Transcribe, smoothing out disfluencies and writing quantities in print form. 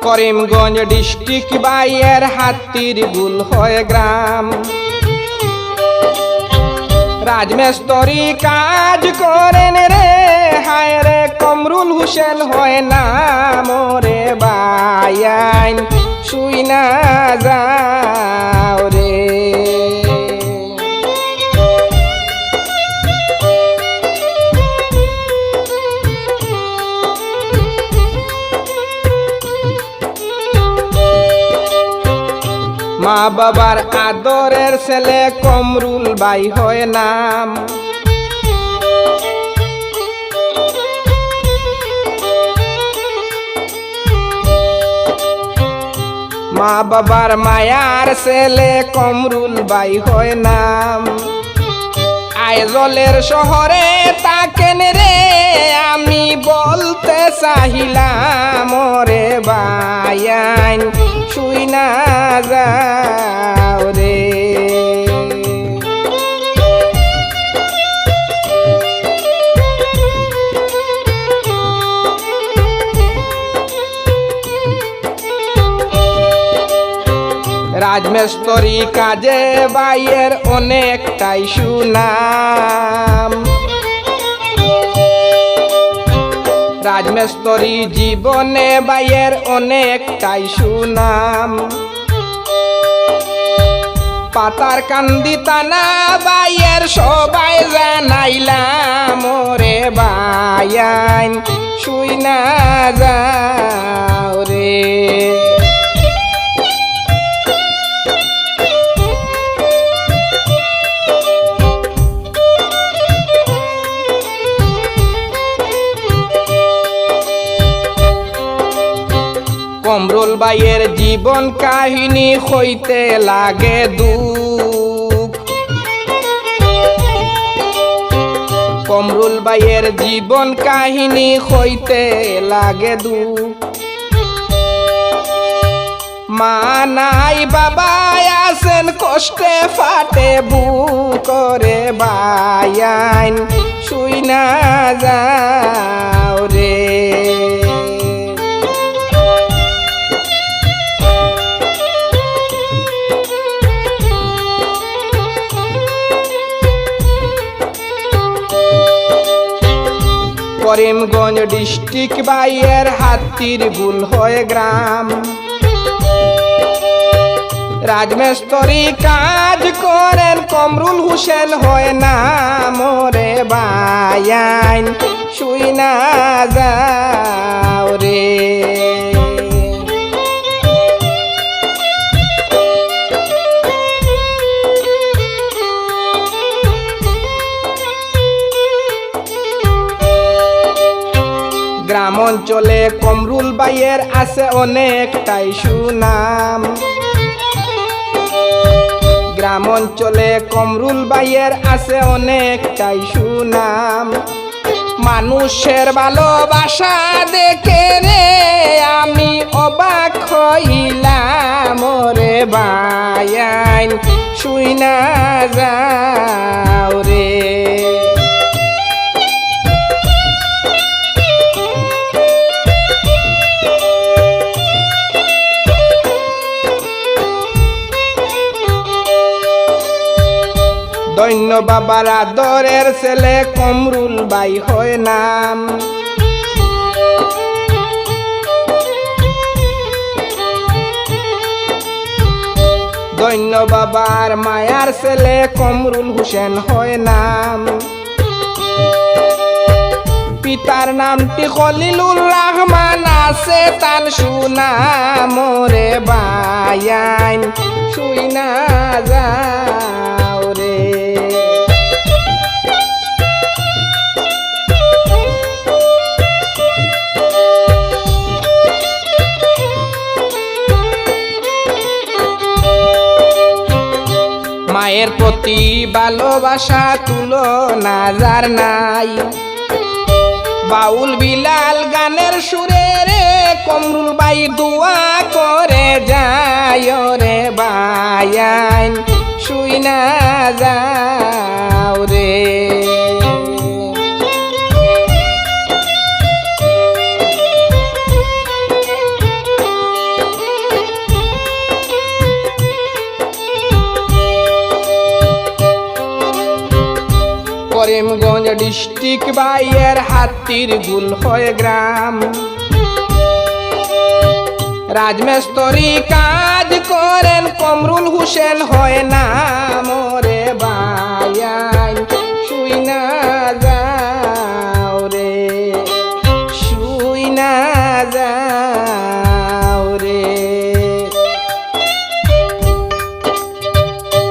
Karimganj district বাইয়ের হাতির গুল হয় গ্রাম। রাজমিস্ত্রি কাজ করেন রে হায় রে কমরুল হোসেন হয় না মোরে বাইয়াইন শুই না যাও রে। মা বাবার আদরের ছেলে কমরুল বাই হয় নাম। মা বাবার মায়ার ছেলে কমরুল বাই হয় নাম। আইজলের শহরে তাকেন রে আমি বলতে চাহিলাম রে বাইয়াইন শুই না যাও রে। রাজমিস্ত্রি কাজে বাইয়ের অনেকটাই সুনাম। রাজমিস্ত্রি জীবনে বাইয়ের অনেকটাই সুনাম। পাতার কান্দি টানা বাইয়ের সবাই জানাইলাম রে বাইয়াইন শুই না যাও রে। কমরুল বাইয়ের জীবন কাহিনী হইতে লাগে দুঃখ। কমরুল বাইয়ের জীবন কাহিনী হইতে লাগে দুঃখ। মা নাই বাবা আছেন কষ্টে ফাটে বুক করে বাইয়াইন শুই না যাও রে। করিমগঞ্জ ডিস্ট্রিক্ট বাইয়ের হাতির গুল হয় গ্রাম। রাজমিস্ত্রি কাজ করেন কমরুল হোসেন হয় না মোরে বাইয়াইন শুই না যাও রে। গ্রাম অঞ্চলে কমরুল বাইয়ের আছে অনেকটাই সুনাম। গ্রাম অঞ্চলে কমরুল বাইয়ের আছে অনেকটাই সুনাম। মানুষের ভালোবাসা দেখে রে আমি অবাক হইলাম রে বাইয়াইন শুই না যাও রে। দৈন্য বাবার আদরের ছেলে কমরুল বাই হয় নাম। দৈন্য বাবার মায়ার ছেলে কমরুল হোসেন হয় নাম। পিতার নামটি খলিলুর রহমান আছে তান সুনাম রে বাইয়াইন শুই না যাও রে। মায়ের প্রতি ভালোবাসা তুলনা যার নাই। বাউল বিলাল গানের সুরে রে কমরুল বাই দোয়া করে যায় রে বাইয়াইন শুই না যাও রে। করিমগঞ্জ ডিস্ট্রিক্ট বাইয়ের হাতির গুল হয় গ্রাম রাজমিস্ত্রি কাজ করেন কমরুল হোসেন হয় না মোরে বায়াই শুই না যাও রে শুই না যাও